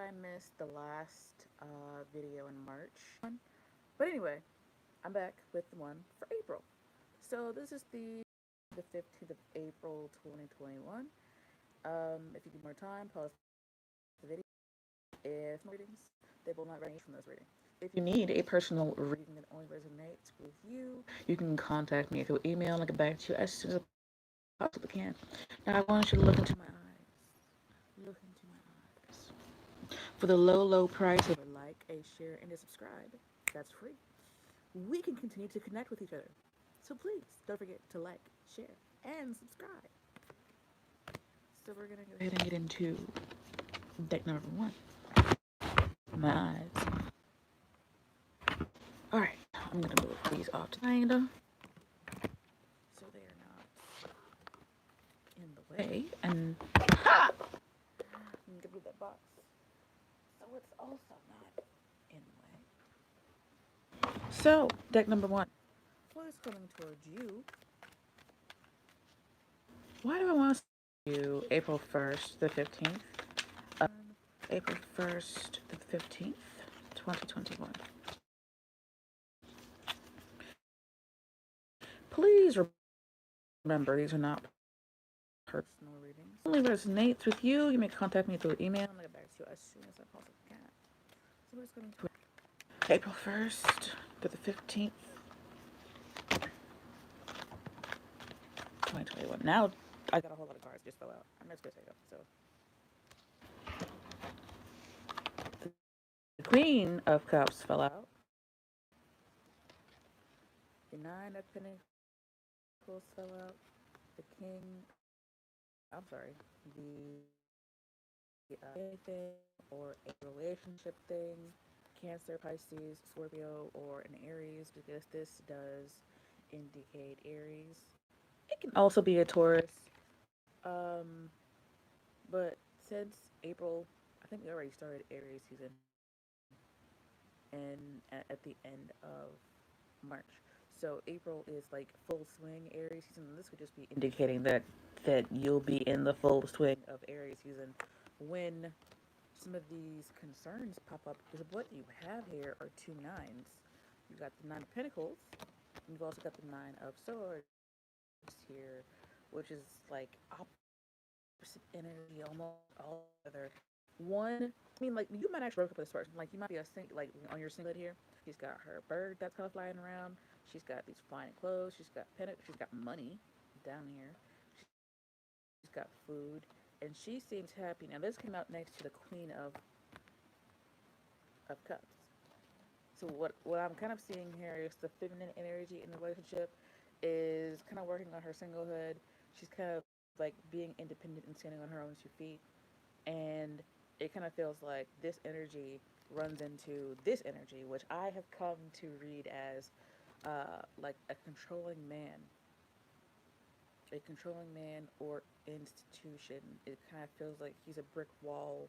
I missed the last video in March. But anyway, I'm back with the one for April. So this is the 15th of April 2021. If you need more time, pause the video. If no readings, they will not range from those readings. If you need a personal reading that only resonates with you, you can contact me through email and I'll get back to you as soon as I possibly can. Now I want you to look into my eyes. Look into my eyes. For the low, low price of a like, a share, and a subscribe, that's free. We can continue to connect with each other. So please don't forget to like, share, and subscribe. So we're gonna go ahead and get into deck number one. My eyes. Alright, I'm gonna move these off to the side so they are not in the way. And ha! I'm gonna move that box so it's also not in the way. So, deck number one. What is coming towards you? Why do I want to see you April 1st, the 15th? April 1st, the 15th, 2021. Please remember, these are not personal readings. If it only resonates with you, you may contact me through email and I'll get back to you as soon as I possibly can. So what is coming to April 1st to the 15th, 2021. Now, I got a whole lot of cards just fell out. I'm just going to take them. So, the Queen of Cups fell out. The Nine of Pentacles fell out. The King, I'm sorry, the thing or a relationship thing, Cancer, Pisces, Scorpio, or an Aries, because this does indicate Aries. It can also be a Taurus. But since April, I think we already started Aries season, and at the end of March. So April is like full swing Aries season. And this could just be indicating that you'll be in the full swing of Aries season when some of these concerns pop up. Because what you have here are two nines. You've got the Nine of Pentacles, and you've also got the Nine of Swords here, which is like opposite energy almost all together. One, I mean, like you might actually work up with this person. Like you might be like on your singlet here. She's got her bird that's kind of flying around. She's got these fine clothes. She's got she's got money down here. She's got food, and she seems happy. Now this came out next to the Queen of Cups. So what I'm kind of seeing here is the feminine energy in the relationship is kind of working on her singlehood. She's kind of like being independent and standing on her own two feet, and it kind of feels like this energy runs into this energy, which I have come to read as like a controlling man or institution. It kind of feels like he's a brick wall.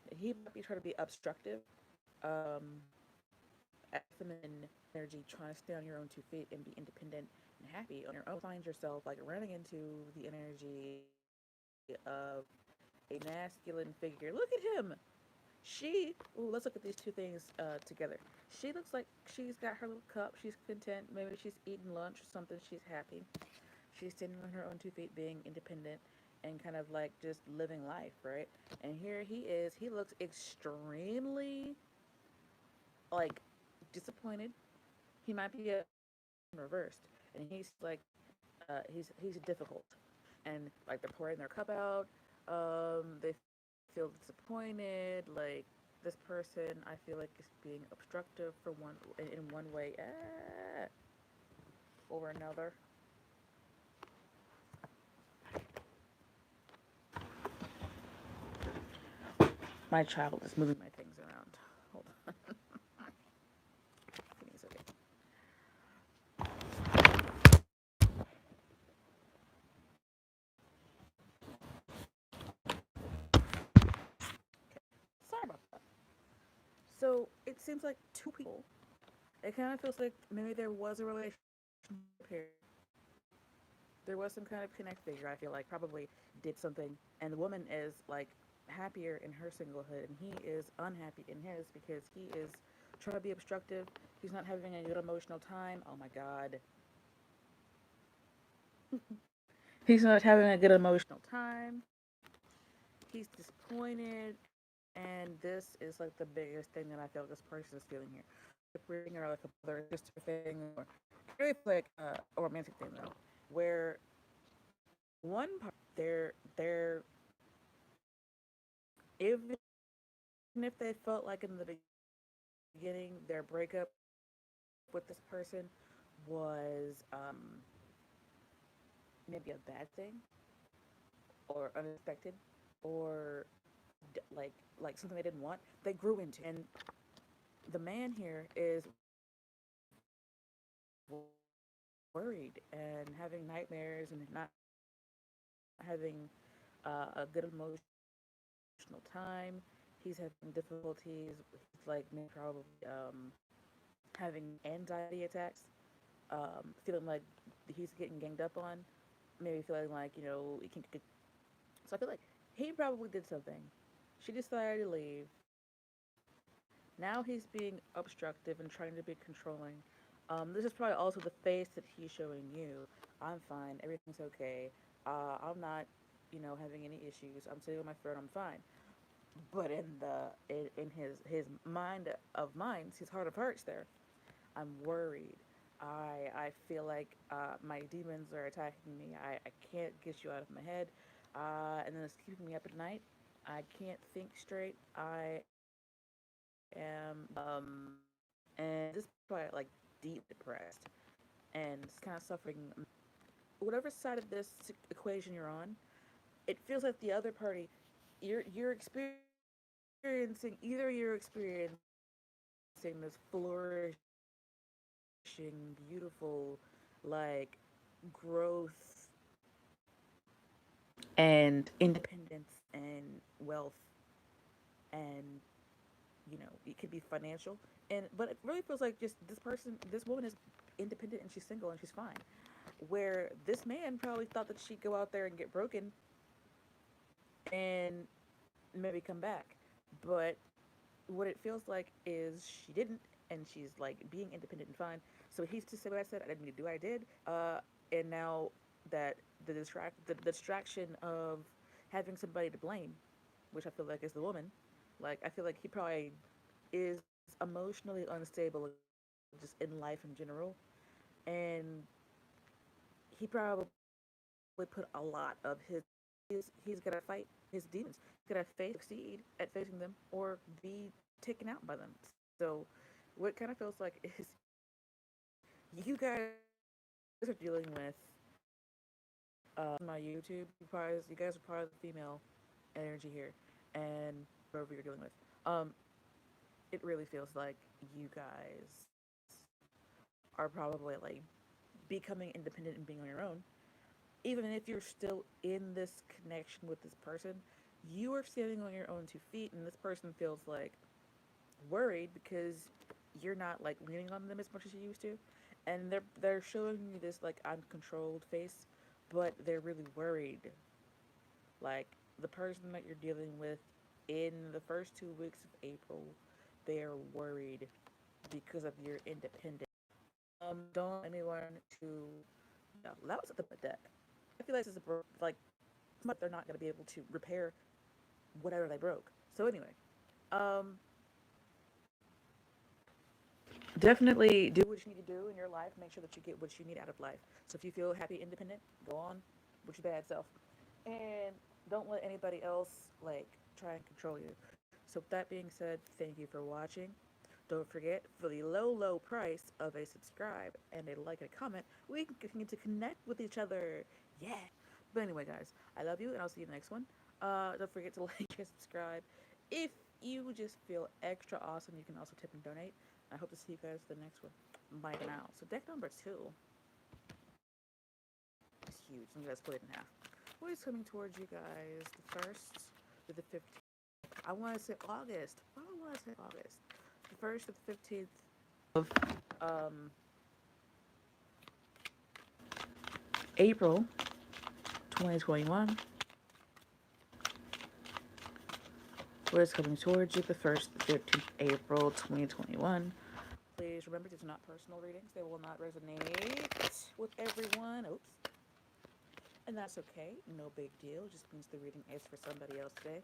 He might be trying to be obstructive, um, feminine energy, trying to stay on your own two feet and be independent and happy on your own. Find yourself like running into the energy of a masculine figure. Look at him. Let's look at these two things together. She looks like she's got her little cup. She's content. Maybe she's eating lunch or something. She's happy. She's standing on her own two feet, being independent and kind of like just living life, right? And here he is. He looks extremely like disappointed. He might be reversed, and he's like, he's difficult, and like they're pouring their cup out. They feel disappointed. Like this person, I feel like is being obstructive for one way or another. My child is moving my things around. Hold on. It's okay. Sorry about that. So it seems like two people. It kind of feels like maybe there was a relationship here. There was some kind of connect figure. I feel like probably did something, and the woman is like happier in her singlehood, and he is unhappy in his because he is trying to be obstructive. He's not having a good emotional time. Oh my god. He's not having a good emotional time. He's disappointed, and this is like the biggest thing that I feel this person is feeling here. Like reading or like a brother sister thing, or really like a romantic thing though, where one part they're even if they felt like in the beginning their breakup with this person was maybe a bad thing or unexpected or like something they didn't want, they grew into. And the man here is worried and having nightmares and not having a good emotional time. He's having difficulties. He's like probably having anxiety attacks, feeling like he's getting ganged up on, maybe feeling like he can't get. So I feel like he probably did something. She decided to leave. Now he's being obstructive and trying to be controlling. This is probably also the face that he's showing you. I'm fine. Everything's okay. I'm not, having any issues. I'm sitting with my friend. I'm fine. But in his mind of minds, his heart of hearts, there, I'm worried. I feel like my demons are attacking me. I can't get you out of my head, and then it's keeping me up at night. I can't think straight. I am and this part like deep depressed and kind of suffering. Whatever side of this equation you're on, it feels like the other party, you're experiencing either you're experiencing this flourishing, beautiful, like growth and independence and wealth and it could be financial, and but it really feels like just this woman is independent and she's single and she's fine, where this man probably thought that she'd go out there and get broken and maybe come back, but what it feels like is she didn't, and she's like being independent and fine. So he's to say what I said, I didn't mean to do what I did, and now that the distraction of having somebody to blame, which I feel like is the woman, like I feel like he probably is emotionally unstable just in life in general, and he probably put a lot of he's gonna fight his demons. He's gonna succeed at facing them or be taken out by them. So what kind of feels like is you guys are dealing with my YouTube. You guys are part of the female energy here, and whoever you're dealing with. It really feels like you guys are probably like becoming independent and being on your own. Even if you're still in this connection with this person, you are standing on your own 2 feet, and this person feels like worried because you're not like leaning on them as much as you used to, and they're showing you this like uncontrolled face, but they're really worried. Like the person that you're dealing with in the first 2 weeks of April, they are worried because of your independence. Don't want anyone to. No, that was at the deck. I feel like this is like they're not going to be able to repair whatever they broke. So anyway, um, definitely do what you need to do in your life. Make sure that you get what you need out of life. So if you feel happy, independent, go on with your bad self, and don't let anybody else like try and control you. So with that being said, thank you for watching. Don't forget, for the low, low price of a subscribe and a like and a comment, we can continue to connect with each other. Yeah. But anyway, guys, I love you, and I'll see you in the next one. Don't forget to like and subscribe. If you just feel extra awesome, you can also tip and donate. I hope to see you guys for the next one. Bye for now. So deck number 2 is huge. I'm gonna split it in half. What is coming towards you guys? The 1st to the 15th. I want to say August. Why do I want to say August? The 1st to the 15th of April 2021. What is coming towards you the 1st to 13th April 2021. Please remember, these are not personal readings. They will not resonate with everyone. Oops. And that's okay. No big deal. It just means the reading is for somebody else today.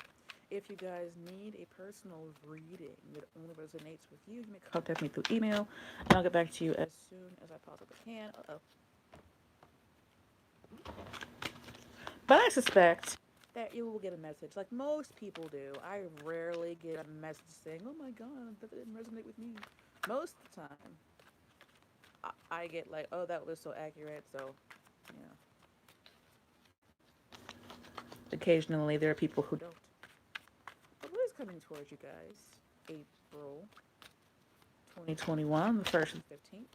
If you guys need a personal reading that only resonates with you, you may contact me through email, and I'll get back to you as soon as I possibly can. But I suspect that you will get a message, like most people do. I rarely get a message saying, "Oh my God, that didn't resonate with me." Most of the time, I get like, "Oh, that was so accurate." So, you know, occasionally there are people who don't. But what is coming towards you guys? April 2021, the 1st and 15th.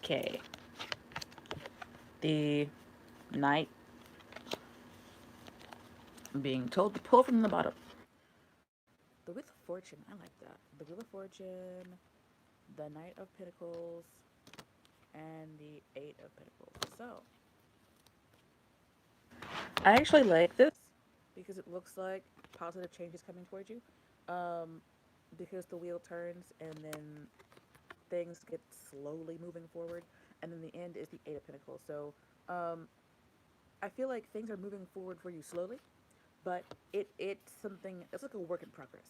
Okay. The Knight being told to pull from the bottom. The Wheel of Fortune, I like that. The Wheel of Fortune, the Knight of Pentacles, and the Eight of Pentacles. So, I actually like this because it looks like positive change is coming towards you. Because the wheel turns and then things get slowly moving forward, and then the end is the Eight of Pentacles. So, I feel like things are moving forward for you slowly, but it's something. It's like a work in progress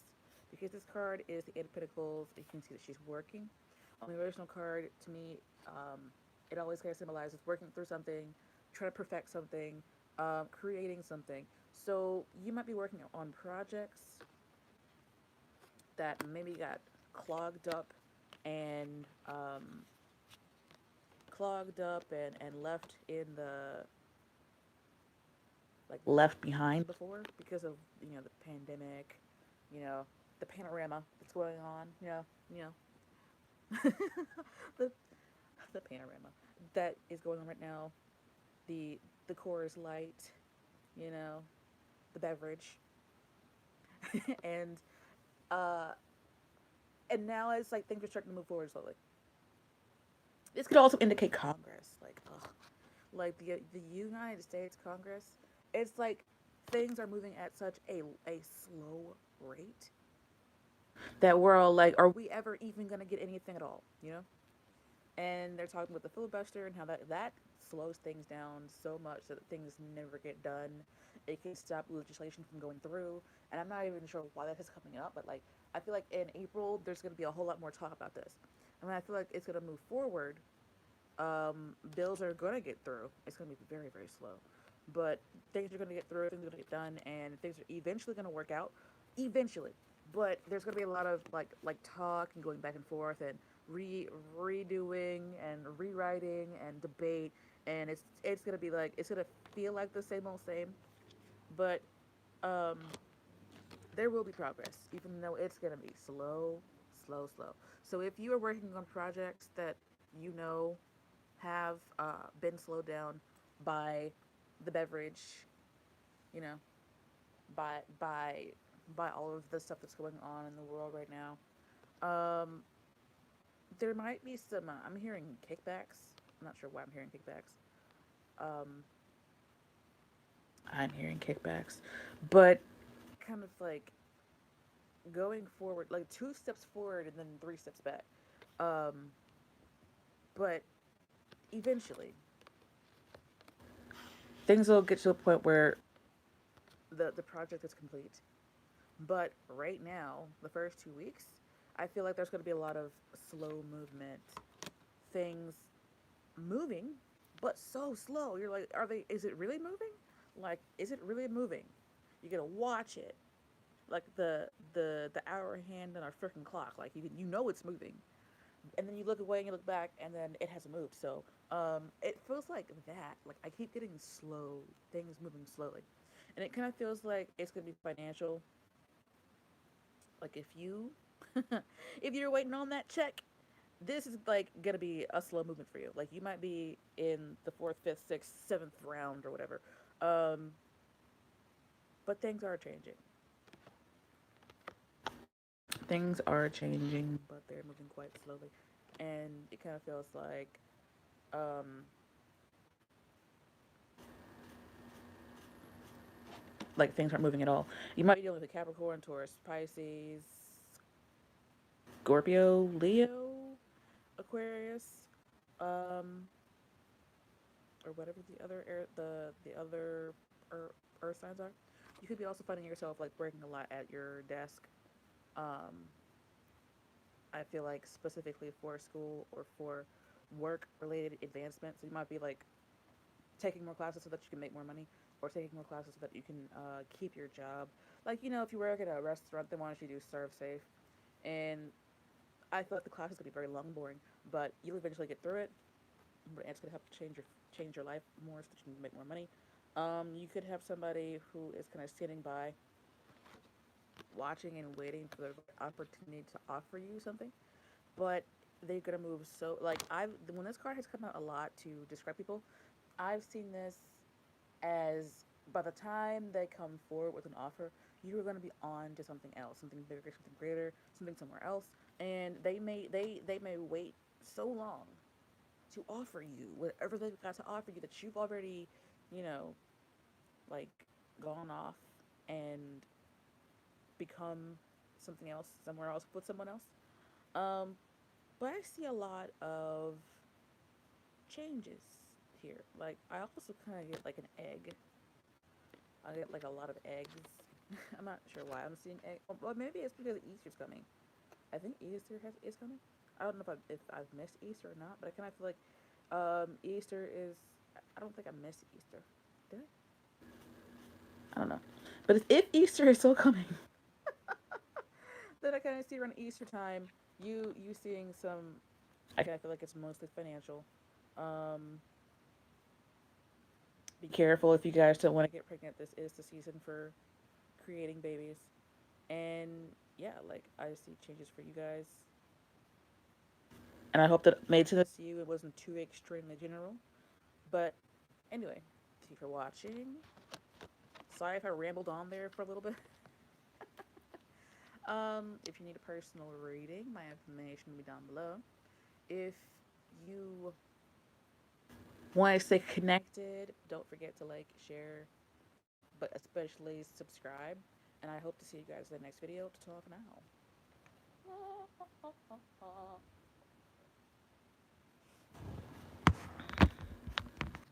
because this card is the Eight of Pentacles. You can see that she's working. On the original card, to me, it always kind of symbolizes working through something, trying to perfect something, creating something. So you might be working on projects that maybe got clogged up and and left in the like left behind before because of the pandemic, you know the panorama that's going on, the the panorama that is going on right now, the core is light, you know, the beverage, and uh, and now it's like things are starting to move forward slowly. This could also indicate Congress, like like the United States Congress. It's like things are moving at such a slow rate that we're all like, are we ever even gonna get anything at all? And they're talking about the filibuster and how that slows things down so much that things never get done. It can stop legislation from going through, and I'm not even sure why that is coming up. But like, I feel like in April there's going to be a whole lot more talk about this. I mean, I feel like it's going to move forward. Bills are going to get through. It's going to be very very slow, but things are going to get through. Things are going to get done, and things are eventually going to work out. Eventually, but there's going to be a lot of like talk and going back and forth and redoing and rewriting and debate, and it's gonna be like it's gonna feel like the same old same, but um, there will be progress, even though it's gonna be slow, slow, slow. So if you are working on projects that you know have been slowed down by the beverage, you know, by by by all of the stuff that's going on in the world right now, there might be some. I'm hearing kickbacks. I'm not sure why I'm hearing kickbacks. Um, I'm hearing kickbacks, but kind of like going forward, like 2 steps forward and then 3 steps back. Um, but eventually, things will get to a point where the project is complete. But right now, the first 2 weeks, I feel like there's going to be a lot of slow movement, things moving, but so slow. You're like, are they? Is it really moving? Like, is it really moving? You gotta watch it, like the hour hand on our freaking clock. Like you know it's moving, and then you look away and you look back, and then it hasn't moved. So it feels like that. Like I keep getting slow things moving slowly, and it kind of feels like it's gonna be financial. Like if you if you're waiting on that check, this is like gonna be a slow movement for you. Like you might be in the fourth, fifth, sixth, seventh round or whatever. Um, but things are changing. Things are changing, but they're moving quite slowly, and it kind of feels like um, like things aren't moving at all. You might be dealing with a Capricorn, Taurus, Pisces, Scorpio, Leo, Aquarius, um, or whatever the other air, the other earth signs are. You could be also finding yourself like working a lot at your desk. Um, I feel like specifically for school or for work related advancement. So you might be like taking more classes so that you can make more money, or taking more classes so that you can keep your job. Like, if you work at a restaurant, they want you to do serve safe. And I feel like the class is going to be very long and boring, but you'll eventually get through it. But it's going to help change your life more so that you can make more money. You could have somebody who is kind of sitting by, watching and waiting for the opportunity to offer you something, but they're gonna move so like I when this card has come out a lot to describe people, I've seen this as by the time they come forward with an offer, you are going to be on to something else, something bigger, something greater, something somewhere else, and they may wait so long to offer you whatever they've got to offer you that you've already, you know, like gone off and become something else somewhere else with someone else. Um, but I see a lot of changes here. Like I also kind of get like an egg. I get like a lot of eggs. I'm not sure why I'm seeing egg. Well, maybe it's because Easter's coming. I think is coming. I don't know if I've missed Easter or not, but I kind of feel like Easter is. I don't think I missed Easter. Did I? I don't know. But if Easter is still coming, then I kind of see around Easter time you seeing some. I kind of feel like it's mostly financial. Um, be careful if you guys don't want to get pregnant. This is the season for creating babies. And yeah, like I see changes for you guys. And I hope that it made sense to you. It wasn't too extremely general. But anyway, thank you for watching. Sorry if I rambled on there for a little bit. If you need a personal reading, my information will be down below. If you want to stay connected, don't forget to like, share, but especially subscribe. And I hope to see you guys in the next video to talk now.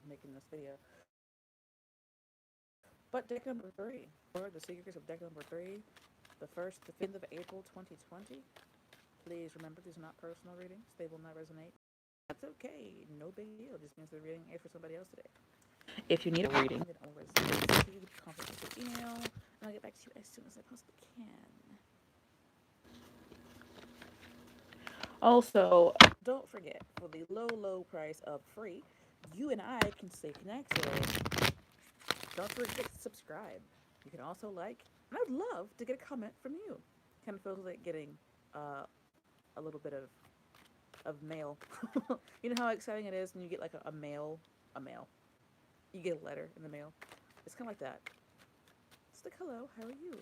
Making this video. But deck number three, or the secrets of deck number three, the 5th of April 2020. Please remember these are not personal readings. They will not resonate. That's okay. No big deal. It just means the reading is for somebody else today. If you need a reading, then always contact me through email, and I'll get back to you as soon as I possibly can. Also, don't forget, for the low, low price of free, you and I can stay connected. Don't forget to subscribe. You can also like, and I'd love to get a comment from you. Kind of feels like getting uh, a little bit of mail. You know how exciting it is when you get like a mail. You get a letter in the mail. It's kind of like that. It's like, hello, how are you?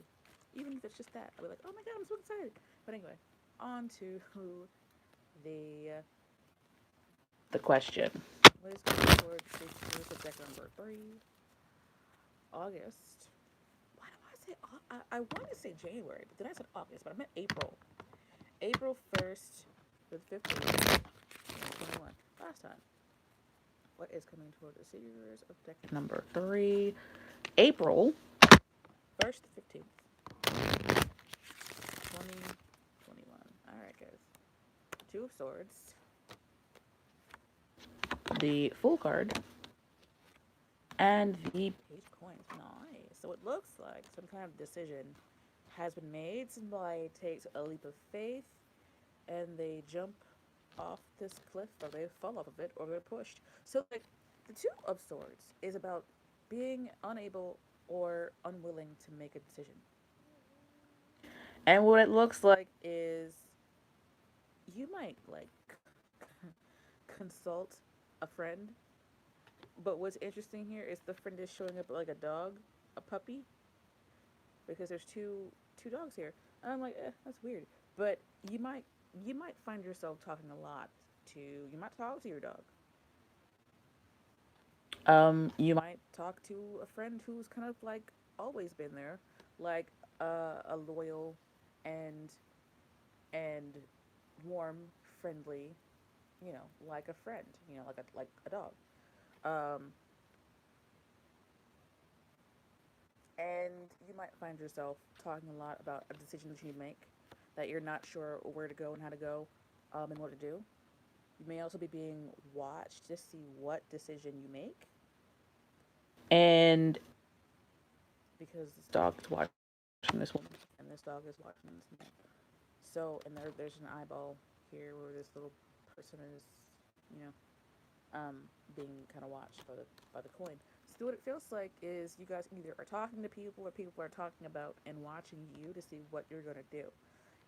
Even if it's just that, I'll be like, oh my god, I'm so excited. But anyway, on to the the question. What is going forward to subject number 3? August. Why do I say I want to say January, but then I said August, but I meant April. April 1st to the 15th, 2021. Last time. What is coming toward the series of deck number 3? April 1st to 15th, 2021. Alright, guys. Two of Swords, the Fool card, and the Page of Coins. Nice. So it looks like some kind of decision has been made. Somebody takes a leap of faith and they jump off this cliff, or they fall off of it, or they're pushed. So, like, the Two of Swords is about being unable or unwilling to make a decision. And what it looks like is you might, like, consult a friend, but what's interesting here is the friend is showing up like a dog, a puppy, because there's two dogs here. And I'm like, that's weird. But you might find yourself talking a lot to you might talk to your dog. You might talk to a friend who's kind of like always been there, like a loyal and and warm, friendly, like a friend, like a dog. Um, and you might find yourself talking a lot about a decision that you make that you're not sure where to go and how to go, and what to do. You may also be being watched to see what decision you make, and because this dog is watching this woman and this dog is watching this man. So, and there's an eyeball here where this little person is, you know, being kind of watched by the coin. So what it feels like is you guys either are talking to people or people are talking about and watching you to see what you're gonna do,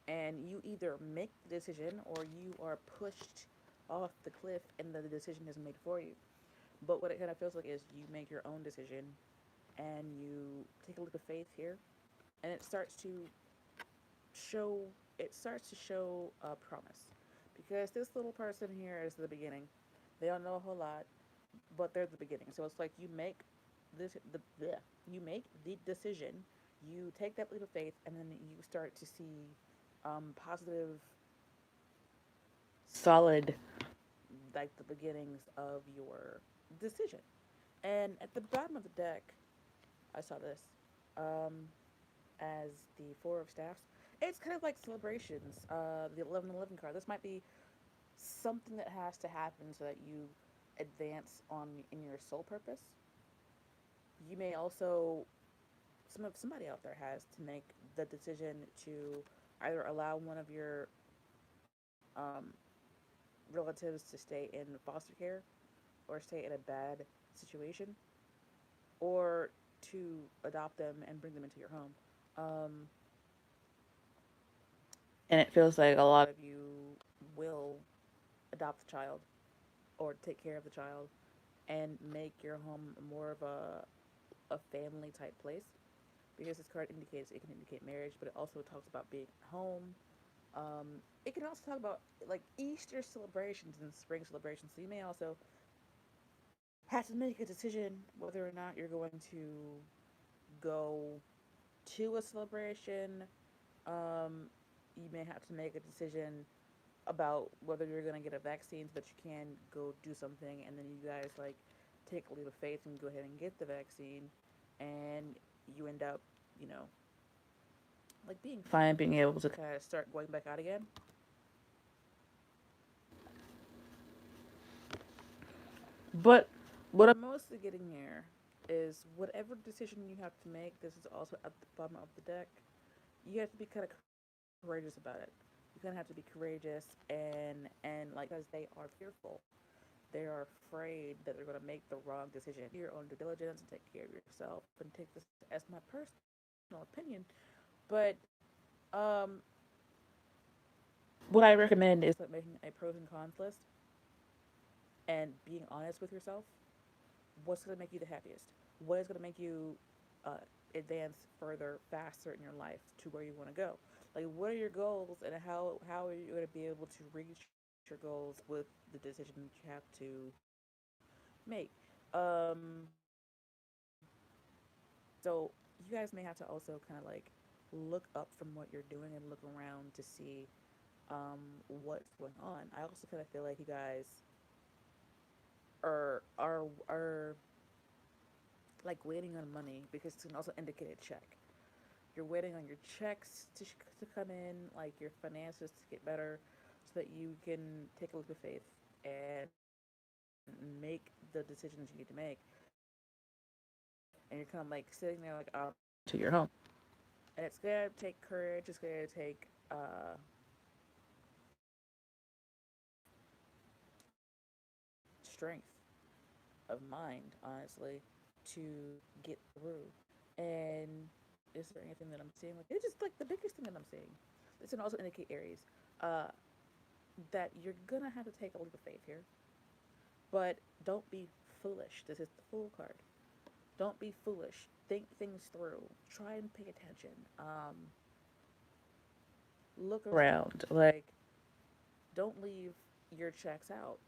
and you either make the decision or you are pushed off the cliff and the decision is made for you. But what it kind of feels like is you make your own decision and you take a leap of faith here, and show it starts to show a promise, because this little person here is the beginning. They don't know a whole lot, but they're the beginning. So it's like this the bleh, you make the decision, you take that leap of faith, and then you start to see positive, solid, like the beginnings of your decision. And at the bottom of the deck, I saw this um, as the Four of Staffs. It's kind of like celebrations. The 1111 card. This might be something that has to happen so that you advance on in your soul purpose. You may also somebody out there has to make the decision to either allow one of your relatives to stay in foster care or stay in a bad situation, or to adopt them and bring them into your home. Um, and it feels like a lot of you will adopt the child or take care of the child and make your home more of a family type place, because this card indicates it can indicate marriage, but it also talks about being home. It can also talk about like Easter celebrations and spring celebrations. So you may also have to make a decision whether or not you're going to go to a celebration. Um, you may have to make a decision about whether you're going to get a vaccine so that you can go do something, and then you guys like take a leap of faith and go ahead and get the vaccine, and you end up, you know, like being fine, being able to kind of start going back out again. But what I'm mostly getting here is whatever decision you have to make, this is also at the bottom of the deck, you have to be kind of courageous about it. You kind of have to be courageous and like because they are fearful. They are afraid that they're going to make the wrong decision. Do your own due diligence and take care of yourself and take this as my personal opinion. But um, what I recommend is like making a pros and cons list and being honest with yourself. What's going to make you the happiest? What is going to make you uh, advance further, faster in your life to where you want to go? Like, what are your goals, and how are you going to be able to reach your goals with the decision that you have to make? Um, so you guys may have to also kind of like look up from what you're doing and look around to see what's going on. I also kind of feel like you guys are like waiting on money, because it can also indicate a check. You're waiting on your checks to come in, like your finances to get better, so that you can take a leap of faith and make the decisions you need to make. And you're kind of like sitting there like, I'm ready to go into your home. And it's gonna take courage. It's gonna take strength of mind, honestly, to get through. And is there anything that I'm seeing? Like, it's just like the biggest thing that I'm seeing. This can also indicate Aries, uh, that you're gonna have to take a leap of faith here, but don't be foolish. This is the Fool card. Don't be foolish. Think things through. Try and pay attention. Look around. Like, don't leave your checks out.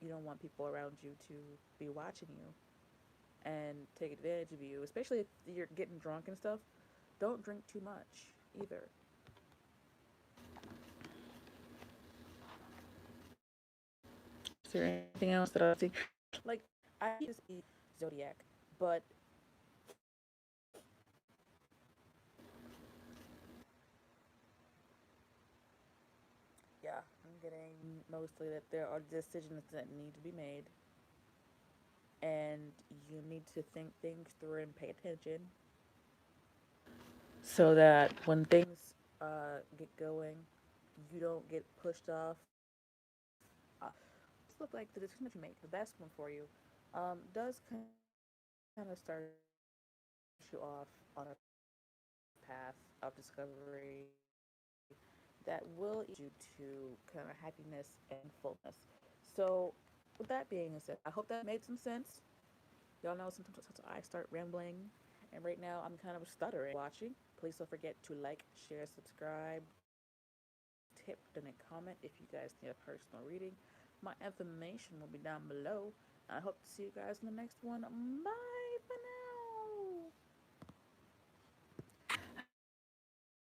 You don't want people around you to be watching you. and take advantage of you, especially if you're getting drunk and stuff. Don't drink too much either. Is there anything else that I see? Like, I hate to be Zodiac, but yeah, I'm getting mostly that there are decisions that need to be made, and you need to think things through and pay attention so that when things get going, you don't get pushed off. Just look like the decision that you make, the best one for you, does kind of start you off on a path of discovery that will lead you to kind of happiness and fullness. So, with that being said, I hope that made some sense. Y'all know sometimes I start rambling, and right now I'm kind of stuttering. Watching, please don't forget to like, share, subscribe, tip, donate, comment if you guys need a personal reading. My information will be down below. I hope to see you guys in the next one. Bye for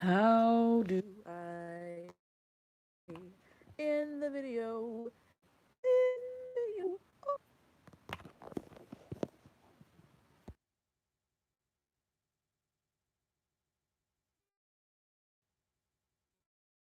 now. How do